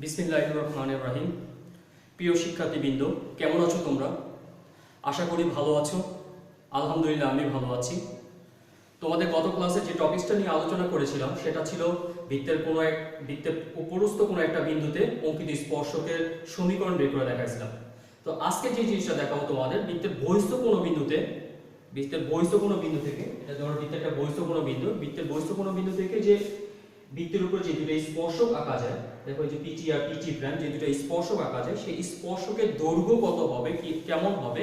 বিসমিল্লাহির রহমানির রহিম। প্রিয় শিক্ষার্থীবৃন্দ, কেমন আছো তোমরা? আশা করি ভালো আছো। আলহামদুলিল্লাহ, আমি ভালো আছি। তোমাদের গত ক্লাসে যে টপিকসটা নিয়ে আলোচনা করেছিলাম সেটা ছিল বৃত্তের উপরস্থ কোনো একটা বিন্দুতে অঙ্কিত স্পর্শকের সমীকরণ বের করে দেখাইছিলাম। তো আজকে যে জিনিসটা দেখাবো তোমাদের বৃত্তের বহিস্থ কোনো বিন্দু থেকে, এটা ধরো বৃত্তের একটা বহিস্থ কোনো বিন্দু থেকে যে বৃত্তের উপর যে দুটো স্পর্শক আঁকা যায়, দেখো এই যে পিটি আর পিটি প্রাইম, যে দুটো স্পর্শক আঁকা যায় সেই স্পর্শকের দৈর্ঘ্য কত হবে, কেমন হবে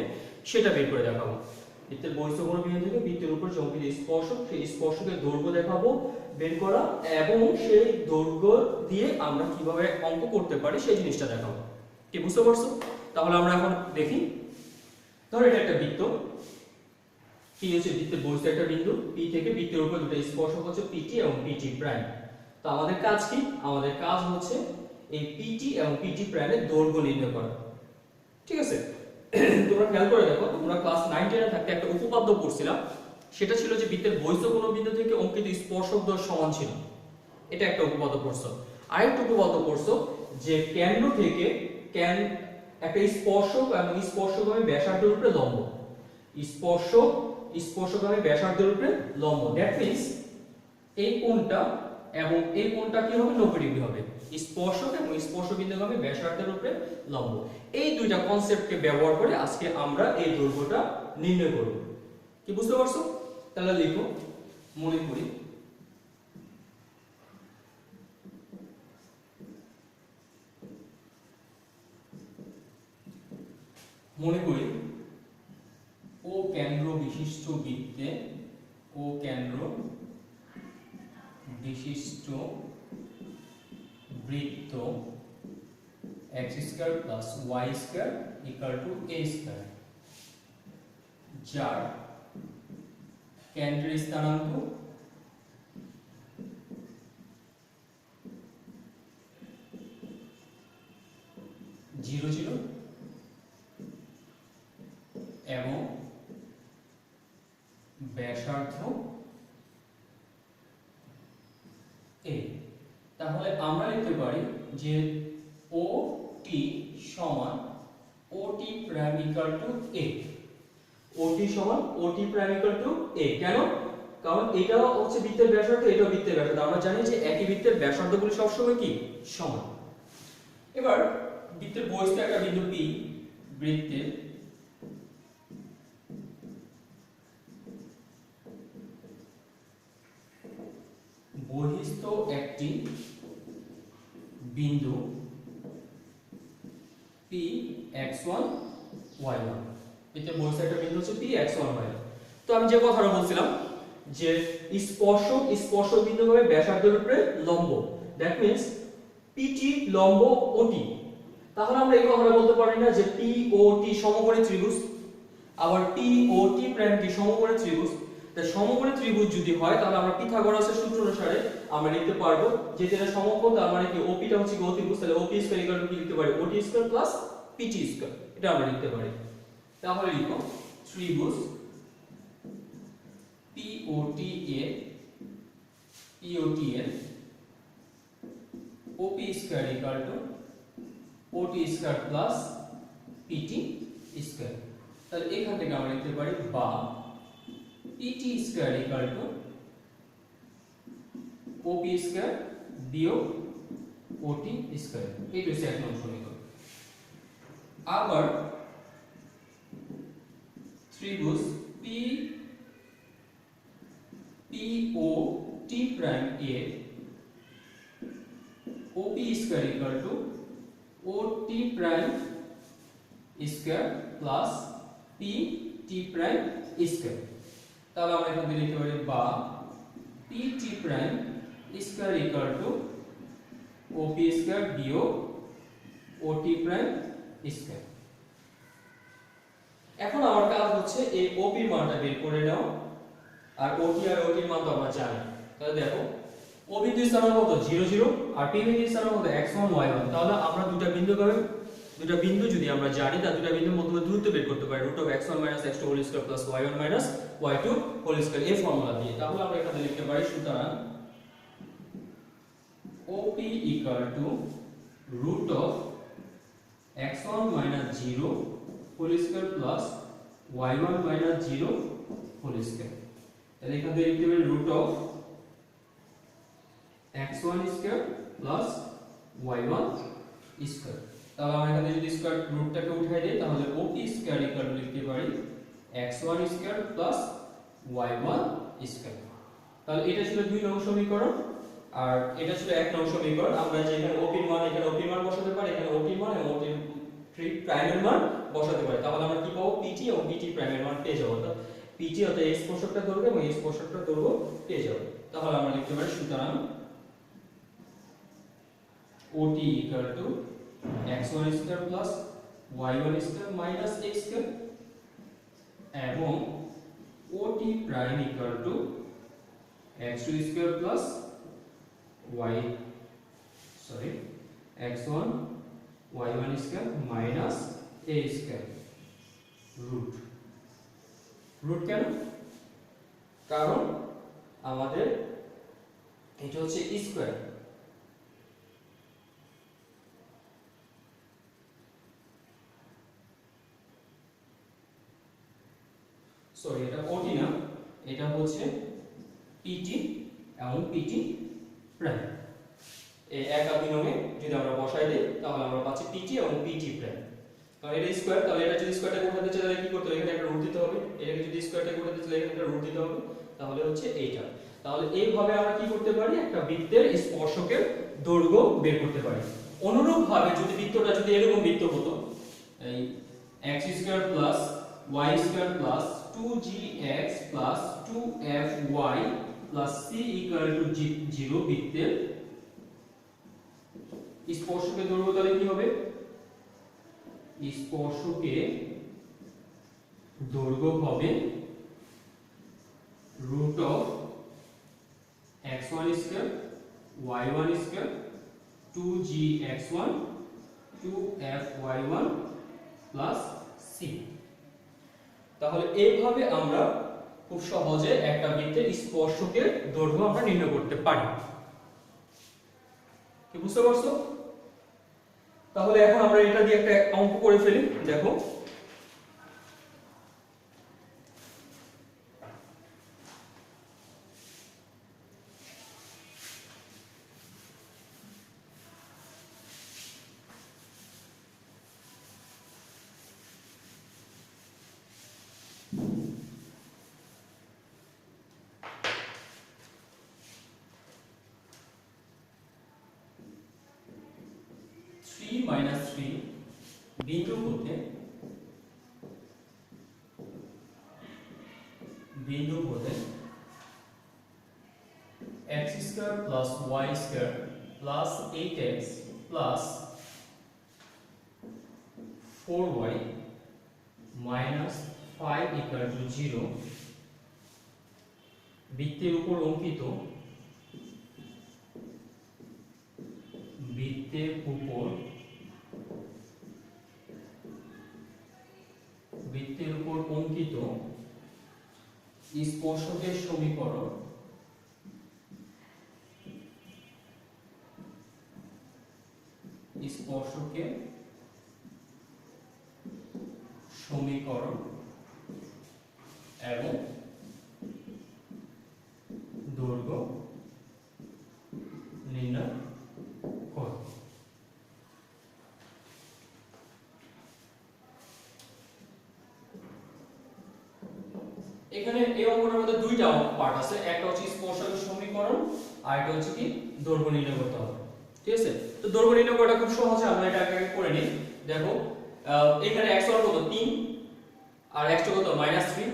সেটা বের করে দেখাবো। বৃত্তের বহিস্থ কোনো বিন্দু থেকে বৃত্তের উপর যে অঙ্কিত স্পর্শক, সেই স্পর্শকের দৈর্ঘ্য দেখাবো বের করা, এবং সেই দৈর্ঘ্য দিয়ে আমরা কিভাবে অঙ্ক করতে পারি সেই জিনিসটা দেখাবো। কি বুঝতে পারছো? তাহলে আমরা এখন দেখি। ধরো এটা একটা বৃত্ত, পি হচ্ছে বৃত্তের বহিস্থ একটা বিন্দু, পি থেকে বৃত্তের উপর দুটো স্পর্শক হচ্ছে পিটি এবং পিটি প্রাইম। তো আমাদের কাজ কি? আমাদের কাজ হচ্ছে এই পিটি এবং পিটি প্রাইমের দৈর্ঘ্য নির্ণয় করা। ঠিক আছে? তোমরা খেয়াল করে দেখো, তোমরা ক্লাস 9 10 এ থাকতে একটা উপপাদ্য পড়ছিলাম, সেটা ছিল যে বৃত্তের বহিস্থ কোনো বিন্দু থেকে অঙ্কিত স্পর্শক দৈর্ঘ্য সমান ছিল। এটা একটা উপপাদ্য পড়ছো। আরেকটা উপপাদ্য পড়ছো যে কেন্দ্র থেকে একটা স্পর্শক এবং স্পর্শগামী ব্যাসার্ধের উপরে লম্ব। স্পর্শগামী ব্যাসার্ধের উপরে লম্ব। দ্যাট মিন্স এই কোণটা এবং এই কোণটা কি হবে? 90 ডিগ্রি হবে। স্পর্শক এবং স্পর্শবিন্দুগামী ব্যাসার্ধের উপরে লম্ব। এই দুইটা কনসেপ্টকে ব্যবহার করে আজকে আমরা এই দৈর্ঘ্যটা নির্ণয় করব। কি বুঝতে পারছো? তাহলে লিখো, মনে করি ও কেন্দ্র বিশিষ্ট বৃত্তে বৃত্ত x square plus y square equal to a square, যার কেন্দ্রের স্থানাঙ্ক জিরো ছিল এবং ব্যাসার্ধ a। তাহলে আমরা লিখতে পারি যে OT সমান OT prime equal to a। OT সমান OT prime equal to a। কেন? কারণ এটা হচ্ছে বৃত্তের ব্যাসার্ধ, এটাও বৃত্তের ব্যাসার্ধ। আমরা জানি যে একই বৃত্তের ব্যাসার্ধগুলি সবসময় কি সমান। এবার বৃত্তের বহিস্থ একটা বিন্দু P, বৃত্তের বহিস্থ একটি বিন্দু P x1 y1, বৃত্তের বহিস্থ একটা বিন্দু হচ্ছে P x1 y1। তো আমি যে কথাটা বলছিলাম যে স্পর্শক বিন্দুভাবে ব্যাসার্ধের উপরে লম্ব, দ্যাট মিন্স PT লম্ব OT। তাহলে আমরা এই কথাটা বলতে পারি না যে POT সমকোণী ত্রিভুজ, আবার POT প্রাইম কি সমকোণী ত্রিভুজ। তাই সমকোণী ত্রিভুজ যদি হয় তাহলে আমরা পিথাগোরাসের সূত্র অনুসারে আমরা লিখতে পারবো যে এটা সমকোণ, তার মানে কি OP টা হচ্ছে অতিভুজ, তাহলে OP স্কয়ার ইকুয়াল টু কি লিখতে পারি? OT square plus PT square, এটা আমরা লিখতে পারি। তাহলে লিখো ত্রিভুজ POT এর OP square equal to OT square plus PT square. তাহলে এখান থেকে আমরা লিখতে পারি বা PT square equal to OP square বিয়োগ OT স্কয়ার। এটা হচ্ছে এক নম্বর সমীকরণ। আবার ত্রিভুজ POT প্রাইম এর OP square equal to OT prime square plus PT prime square. তাহলে আমরা এখান থেকে লিখতে পারি বা PT prime square equal to OP square বিয়োগ OT প্রাইম স্কয়ার। এখন আমার কাজ হচ্ছে এই OP এর মানটা বের করে নাও, আর OT আর OT এর মান তো আমরা জানি। তাহলে দেখো O বিন্দুর স্থানাঙ্ক কত? 0 0, আর P বিন্দুর স্থানাঙ্ক কত? x1 y1। তাহলে আমরা দুটো বিন্দু যদি আমরা জানি, তাহলে দুটো বিন্দুর মধ্যে দূরত্ব বের করতে পারি √x1 - x2 whole square plus y1 - y2 whole square, এই ফর্মুলা দিয়ে। তাহলে আমরা এখানে লিখতে পারি সুতরাং OP equal to root of x1 minus 0 whole square plus y1 minus 0 whole square। তাহলে এখান থেকে লিখতে পারি root of x1 square plus y1 square। তাহলে আমরা এখানে যদি স্কয়ার রুটটাকে উঠাই দেই তাহলে ot স্কয়ার ইকুয়াল টু লিখতে পারি x1 square plus y1 square. তাহলে এটা ছিল 2 নং সমীকরণ আর এটা ছিল 1 নং সমীকরণ। আমরা যে এখানে op এর মান এখানে op এর মান বসাতে পারি, এখানে op এর মান এবং op প্রাইমের মান বসাতে পারি। তাহলে আমরা কি পাবো pt এবং pt প্রাইমের মান পেয়ে যাব। তো pt অর্থাৎ এই স্পর্শকটা দৈর্ঘ্য এবং এই স্পর্শকটা দৈর্ঘ্য পেয়ে যাব। তাহলে আমরা লিখতে পারি সুতরাং ot equal to x1 square plus y1 square minus x square এবং ot prime equal to x2 square plus x1 y1 square minus a square root কেন? কারণ আমাদের এটা হচ্ছে স্কয়ার, সরি এটা ot না, এটা হচ্ছে pt এবং pt প্রাইম। এই এক আর দুই নমে যদি আমরা বসাই দেই তাহলে আমরা পাচ্ছি pt এবং pt প্রাইম। কারণ এটা স্কয়ার, তাহলে এটা যদি স্কয়ারটা উঠাতে চাই তাহলে কি করতে হবে? এখানে একটা রুট দিতে হবে। এটাকে যদি স্কয়ারটা উঠাতে চাই এখানে একটা রুট দিতে হবে। তাহলে হচ্ছে এইটা। তাহলে এইভাবে আমরা কি করতে পারি? একটা বৃত্তের স্পর্শকের দৈর্ঘ্য বের করতে পারি। অনুরূপভাবে যদি বৃত্তটা যদি এরকম বৃত্ত হতো, এই x square plus y square plus 2gx plus 2fy plus c equal to 0 বৃত্তের স্পর্শকের দৈর্ঘ্য তাহলে কি হবে? স্পর্শকের দৈর্ঘ্য হবে root of x1 square y1 square 2gx1 2fy1 plus c। তাহলে এইভাবে আমরা খুব সহজে একটা বৃত্তের স্পর্শকের দৈর্ঘ্য আমরা নির্ণয় করতে পারি। কি বুঝতে পারছো? তাহলে এখন আমরা এটা দিয়ে একটা অঙ্ক করে ফেলি। দেখো minus 3 বিন্দু হতে x square plus y square plus 8x plus 4y minus 5 equal to 0 বৃত্তের উপর অঙ্কিত স্পর্শকের সমীকরণ এবং দৈর্ঘ্য নির্ণয় করো। এখানে এই অঙ্কটার মধ্যে দুইটা পার্ট আছে, একটা হচ্ছে স্পর্শকের সমীকরণ আর একটা হচ্ছে কি দৈর্ঘ্য নির্ণয় করতে হবে। ঠিক আছে, তো দৈর্ঘ্য নির্ণয় করাটা খুব সহজ, আমরা এটা আগে করে নিই। দেখো এখানে x1 কত 3 আর x2 কত -3,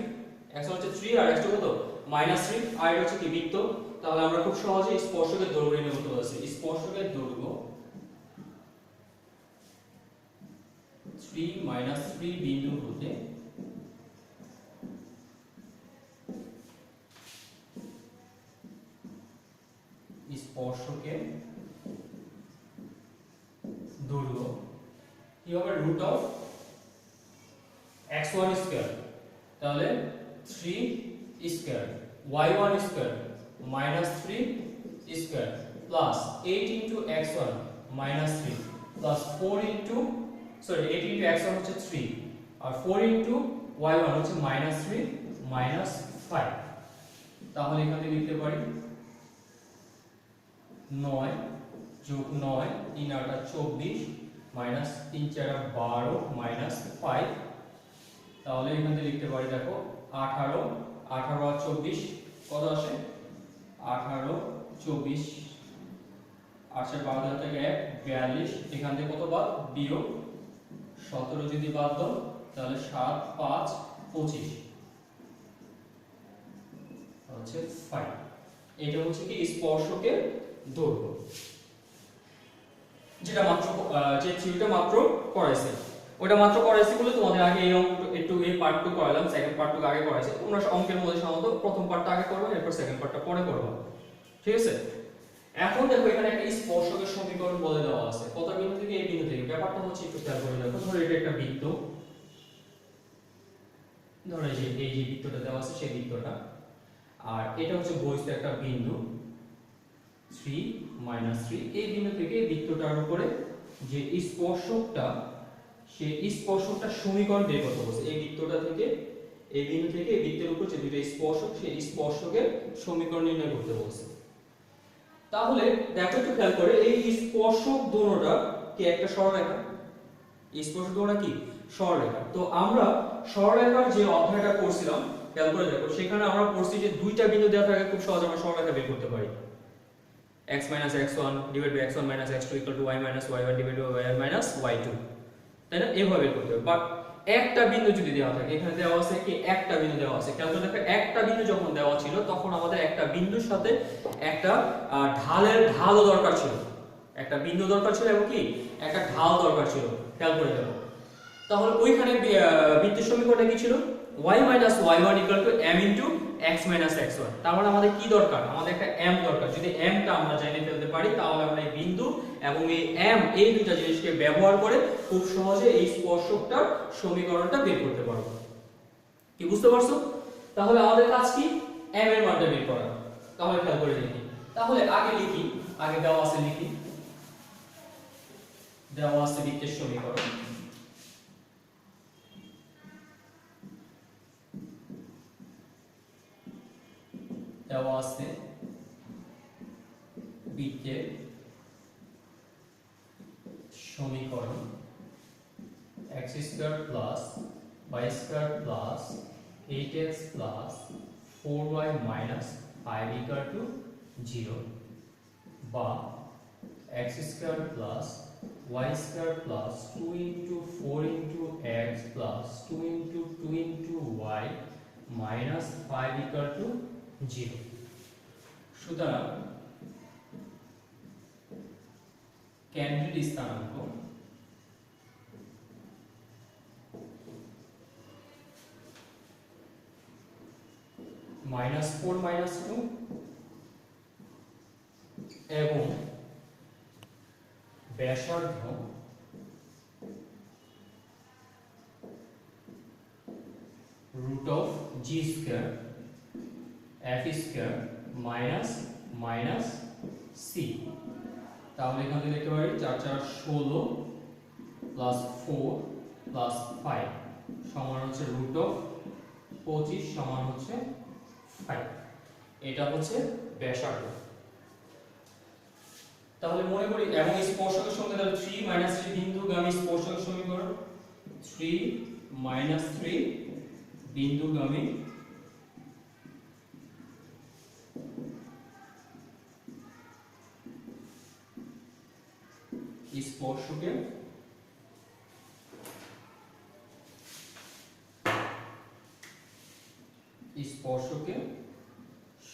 x1 হচ্ছে 3 আর x2 কত -3 আর এটা হচ্ছে কি বৃত্ত। তাহলে আমরা খুব সহজে স্পর্শকের দৈর্ঘ্য নির্ণয় করতে পারছি। স্পর্শকের দৈর্ঘ্য 3 -3 বিন্দু হতে স্পর্শকের দৈর্ঘ্য কি হবে? রুট অফ x1 স্কয়ার, তাহলে 3 square y1 square minus 3 square plus 8 into x1 minus 3 plus 4 into sorry 8 into x1 হচ্ছে 3 আর 4 ইনটু y1 হচ্ছে -3 -5। তাহলে এখানে লিখতে পারি 9 যোগ 9 3 8 24 মাইনাস 3 4 12 মাইনাস 5। তাহলে এখানে লিখতে পারি দেখো 18 18 আর 24 কত আসে 18 24 8 12 থেকে 1 42 এখান থেকে কত বাদ বিয়োগ 17 যদি বাদ দাও তাহলে 7 5 25 হচ্ছে 5। এটা হচ্ছে কি স্পর্শকের দৈর্ঘ্য, যেটা মাত্র যে থিওরিটা মাত্র করাইছে ওটা মাত্র করাইছি বলে তোমাদের আগে এই অঙ্ক একটু এই পার্ট 2 করালাম, সেকেন্ড পার্ট 2 আগে করাইছে। তোমরা অঙ্কের মধ্যে সাধারণত প্রথম পার্টটা আগে করবে, এরপর সেকেন্ড পার্টটা পরে করবে, ঠিক আছে। এখন দেখো এখানে একটা স্পর্শকের সমীকরণ বলে দেওয়া আছে, কত বিন্দু থেকে এই বিন্দু থেকে। ব্যাপারটা হচ্ছে একটু খেয়াল করে দেখো, ধরো এটা একটা বৃত্ত, ধরো এই যে বৃত্তটা দেওয়া আছে সেই বৃত্তটা, আর এটা হচ্ছে বহিস্থ একটা বিন্দু 3 3। এই বিন্দু থেকে এই বৃত্তটার উপরে যে স্পর্শকটা, সেই স্পর্শকটা সমীকরণ বের করতে বলছে। এই বৃত্তটা থেকে এই বিন্দু থেকে এই বৃত্তের উপর যে দুটো স্পর্শক, সেই স্পর্শকের সমীকরণ নির্ণয় করতে বলছে। তাহলে দেখো একটু খেয়াল করে, এই স্পর্শক দুটোটা কি একটা সরলরেখা, স্পর্শক দুটোটা কি সরলরেখা। তো আমরা সরলরেখার যে অধ্যায়টা করছিলাম খেয়াল করে দেখো, সেখানে আমরা পড়ছি যে দুইটা বিন্দু দেওয়া থাকে খুব সহজে আমরা সরলরেখা বের করতে পারি। x - x1 / x1 - x2 = y - y1 / y1 - y2, তাই না? এইভাবে বের করতে হবে। বাট একটা বিন্দু যদি দেওয়া থাকে, এখানে দেওয়া আছে কি একটা বিন্দু দেওয়া আছে, খেয়াল করে দেখো একটা বিন্দু যখন দেওয়া ছিল তখন আমাদের একটা বিন্দুর সাথে একটা ঢালও দরকার ছিল, একটা বিন্দু দরকার ছিল এবং কি একটা ঢাল দরকার ছিল, খেয়াল করে দেখো। তাহলে ওইখানে বৃত্তের সমীকরণটা কি ছিল, y - y1 = m * x - x1। তার মানে আমাদের কি দরকার, আমাদের একটা m দরকার। যদি m টা আমরা জেনে ফেলতে পারি তাহলে আমরা এই বিন্দু এবং এই m এই দুইটা জিনিসকে ব্যবহার করে খুব সহজে এই স্পর্শকটার সমীকরণটা বের করতে পারবো। কি বুঝতে পারছো? তাহলে আমাদের কাজ কি, m এর মানটা বের করা। তাহলে খেয়াল করে দেখি, তাহলে আগে লিখি, আগে দেওয়া আছে লিখি, দেওয়া আছে বৃত্তের সমীকরণ। দেওয়া আছে বৃত্তের সমীকরণ x² + y² + 8x + 4y - 5 = 0, বা x² + y² + 2 * 4 * x + 2 * 2 * y - 5 = 0। সুতরাং কেন্দ্রের স্থানাঙ্ক -4 - 2 এবং ব্যাসার্ধ √g² f² - c। তাহলে এখান থেকে লিখতে পারি 4 4 16 + 4 + 5 সমান হচ্ছে √25 সমান হচ্ছে 5। এটা হচ্ছে ব্যাসার্ধ। তাহলে মনে করি, এবং স্পর্শকের সঙ্গে তাহলে 3 - 3 বিন্দুগামী স্পর্শকের সমীকরণ, 3 - 3 বিন্দুগামী স্পর্শকের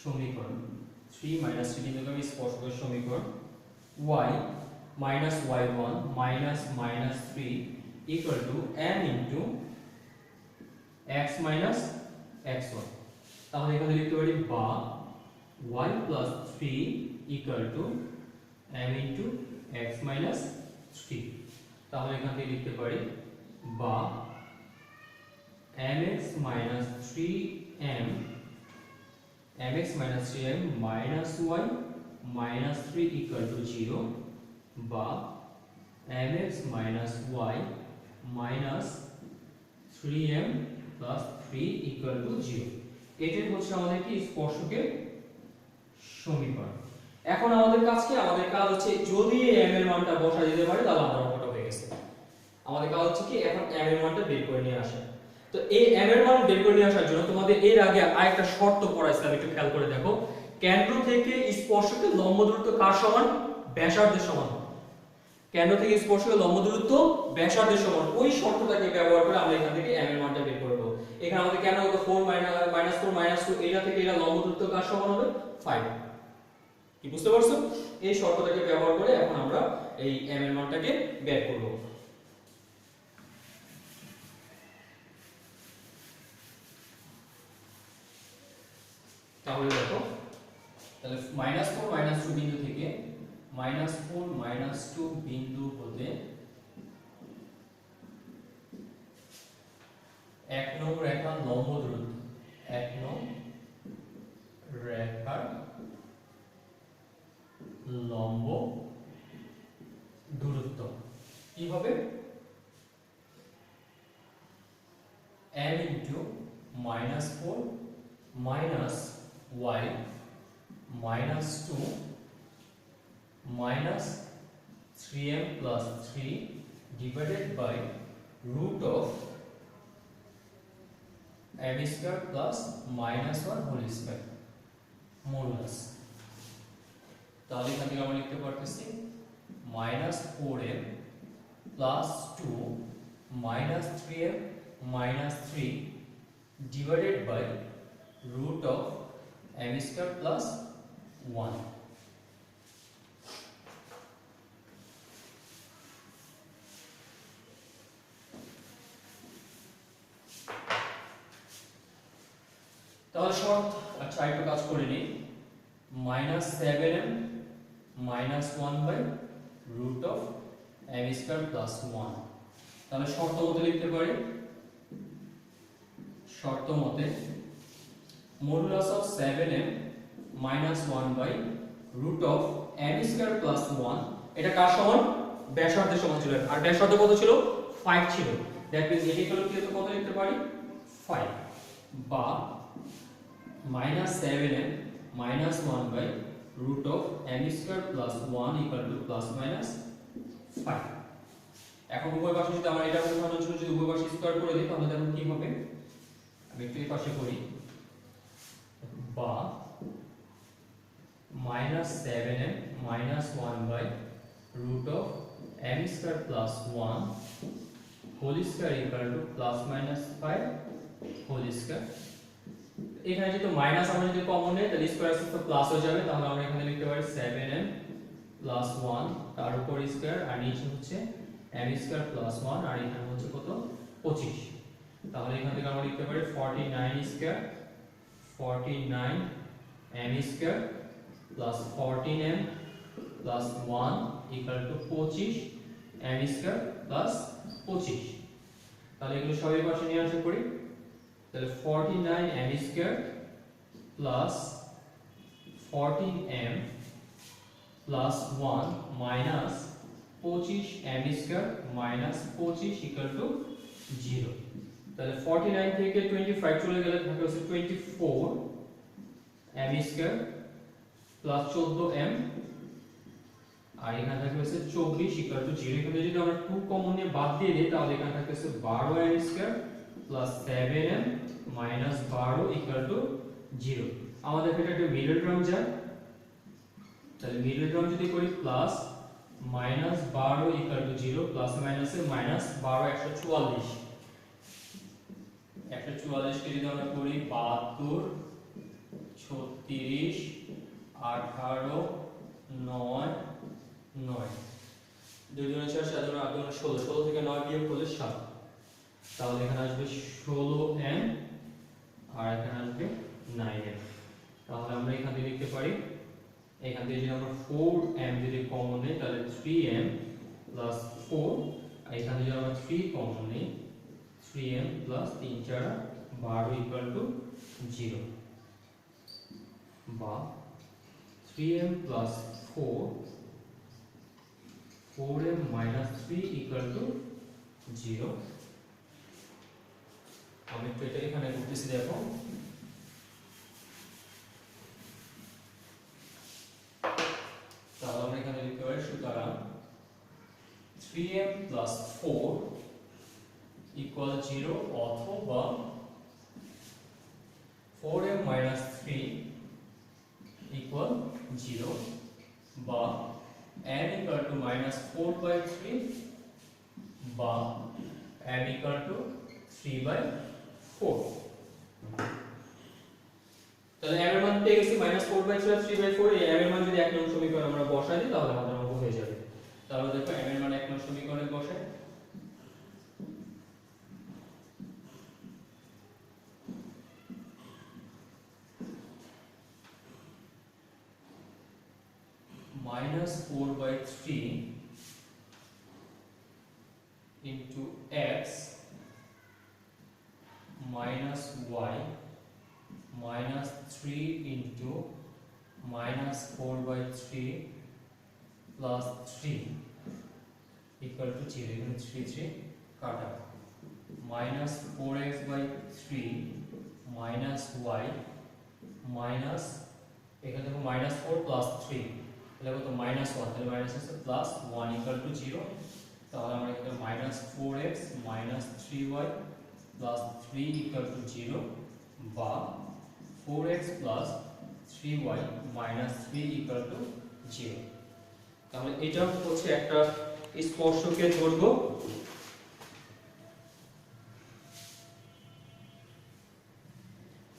সমীকরণ, 3 - 3 বিন্দুগামী স্পর্শকের সমীকরণ y - y1 - -3 = m * x - x1। তাহলে এখানে লিখতে পারি বা y + 3 = m * x - 3। তাহলে এখান থেকে লিখতে পারি বা mx - 3m mx - 3m - y - 3 = 0, বা mx minus y minus 3m plus 3 equal to 0। এটাই হচ্ছে আমাদের কি স্পর্শকের সমীকরণ। এখন আমাদের কাজ কি, আমাদের কাজ হচ্ছে যদি m এর মানটা বসা দিতে পারি তাহলে আমাদের অঙ্কটা হয়ে গেছে। আমাদের কাজ হচ্ছে কি এখন m এর মানটা বের করে নিয়ে আসা। তো এই m এর মান বের করে নিয়ে আসার জন্য তোমাদের এর আগে আরেকটা শর্ত পড়াইছিলাম, একটু খেয়াল করে দেখো। কেন্দ্র থেকে স্পর্শকের লম্ব দূরত্ব কার সমান? ব্যাসার্ধের সমান। কেন্দ্র থেকে স্পর্শকের লম্ব দূরত্ব ব্যাসার্ধের সমান, ওই শর্তটাকে ব্যবহার করে আমরা এখান থেকে m এর মানটা বের করব। এখানে আমাদের কেন হলো 4 -4 -2, এটা থেকে এটা লম্ব দূরত্ব কার সমান হবে? 5। কি বুঝতে পারছো? এই শর্তটাকে ব্যবহার করে এখন আমরা এই m এর মানটাকে বের করব। তাহলে দেখো, তাহলে -4 -2 বিন্দু থেকে -4 -2 বিন্দু হতে 1 নং রেখার লম্ব দূরত্ব, 1 নং রেখার লম্ব দূরত্ব কি হবে? m into -4 minus y minus 2 minus 3m plus 3 divided by root of m square plus minus 1 whole square modulus। তাহলে এখান থেকে আমরা লিখতে পারতেছি -4m plus 2 minus 3m minus 3 divided by root of m square plus 1। তাহলে short, আচ্ছা একটু কাজ করে নিই। -7m minus 1 by root of m square plus 1। তাহলে শর্ত মতে লিখতে পারি, শর্ত মতে modulus of 7m minus 1 by root of m square plus 1, এটা কার সমান? ব্যাসার্ধের সমান ছিল, আর ব্যাসার্ধ কত ছিল? 5 ছিল। দ্যাট মিন্স এটি হলো কি, কত লিখতে পারি? 5 বা -7m minus 1 by root of m square plus 1 equal to plus minus 5। এখন উভয় পাশে যদি আমরা এটা উদাহরণের জন্য যদি উভয় পাশে স্কয়ার করে দিই তাহলে দেখো কি হবে। আমি একটু এই পাশে করি, বা -7m minus 1 by root of m square plus 1 whole square equal to plus minus 5 whole square। এখানে যেহেতু মাইনাস আমরা যদি কমন নেই তাহলে স্কয়ার তো প্লাস হয়ে যাবে, তাহলে আমরা এখানে লিখতে পারি 7m plus 1 তার উপর স্কয়ার আর নিচে হচ্ছে m square plus 1 আর এখানে হচ্ছে কত? 25। তাহলে এখান থেকে আমরা লিখতে পারি 49 square 49 m square plus 14m plus 1 equal to 25 m square plus 25। তাহলে এগুলো সবই পাশে নিয়ে আসা করি, তাহলে 49 m square plus 14m plus 1 minus 25 m square minus 25 equal to 0। তাহলে 49 থেকে 25 চলে গেলে থাকে হচ্ছে 24 m square plus 14m আর এখানে থাকে হচ্ছে 24 equal to 0। এখানে যদি আমরা 2 কমন নিয়ে বাদ দিয়ে দিই তাহলে এখানে থাকে হচ্ছে 12 m square plus 7m minus 12 equal to 0। আমাদের এটা একটা মিডল টার্ম যায়, তাহলে মিডল টার্ম যদি করি plus minus 12 equal to 0 plus মাইনাসে minus 12 144 144 কে যদি আমরা করি 72 36 18 9 9 2 4 7 8 9 16 16 থেকে 9 বিয়োগ করলে 7, তাহলে এখানে আসবে 16m আর এখানে আসবে 9m। তাহলে আমরা এখান থেকে লিখতে পারি, এখান থেকে যদি আমরা 4m যদি কমন নেই তাহলে 3m plus 4 আর এখানে যদি আমরা 3 কমন নেই 3m plus 3 4 12 equal to 0 বা 3m plus 4 4m minus 3 equal to 0। আমি একটু এটা এখানে করতেছি, দেখো তাহলে আমরা এখানে লিখতে পারি সুতরাং 3m plus 4 equal 0 অথবা 4m minus 3 equal 0 বা m equal to minus 4 by 3 বা m equal to 3 by 4। তাহলে m এর মান পেয়ে গেছি -4 by 3 3 by 4। এই m এর মান যদি এক নং সমীকরণে আমরা বসাই দিই তাহলে আমাদের অঙ্ক হয়ে যাবে। তাহলে দেখো m এর মান এক নং সমীকরণে বসাই, -4 by 3 into x minus y minus 3 into -4 by 3 plus 3 equal to 0। এখানে 3 3 কাটা, -4x by 3 minus y minus এখানে দেখো -4 plus 3 তাহলে কত -1, তাহলে মাইনাস আছে প্লাস 1 equal to 0। তাহলে আমরা এখানে -4x minus 3y plus 3 equal to 0 বা 4x plus 3y minus 3 equal to 0। তাহলে এটা হচ্ছে একটা স্পর্শকের দৈর্ঘ্য।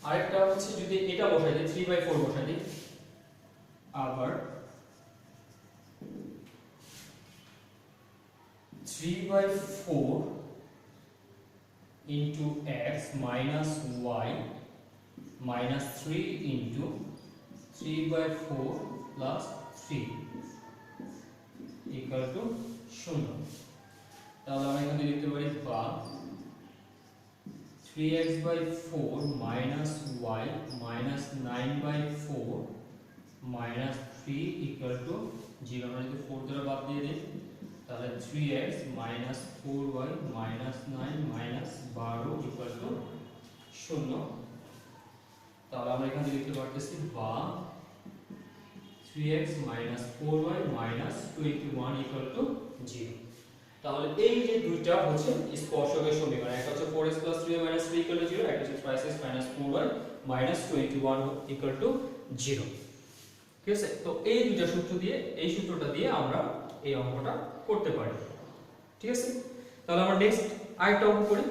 আরেকটা হচ্ছে যদি এটা বসাই দিই 3/4 বসাই দিই, আবার 3/4 into x minus y minus 3 into 3/4 plus 3 equal to 0। তাহলে আমরা এখানে লিখতে পারি বা 3x by 4 minus y minus 9/4 minus 3 equal to 0। আমরা যদি 4 দ্বারা বাদ দিয়ে দিই তাহলে 3x minus 4y minus 9 minus 12 equal to 0। তাহলে আমরা এখানে লিখতে পারতেছি বা 3x minus 4y minus 21 equal to 0। তাহলে এই যে দুইটা হচ্ছে স্পর্শকের সমীকরণ, একটা হচ্ছে 4x plus 3y minus 3 equal to 0, একটা হচ্ছে 5x minus 4y minus 21 equal to 0। ঠিক আছে, তো এই দুইটা সূত্র দিয়ে, এই সূত্রটা দিয়ে আমরা এই অঙ্কটা করতে পারি। ঠিক আছে, তাহলে আমরা নেক্সট আরেকটা অঙ্ক করি।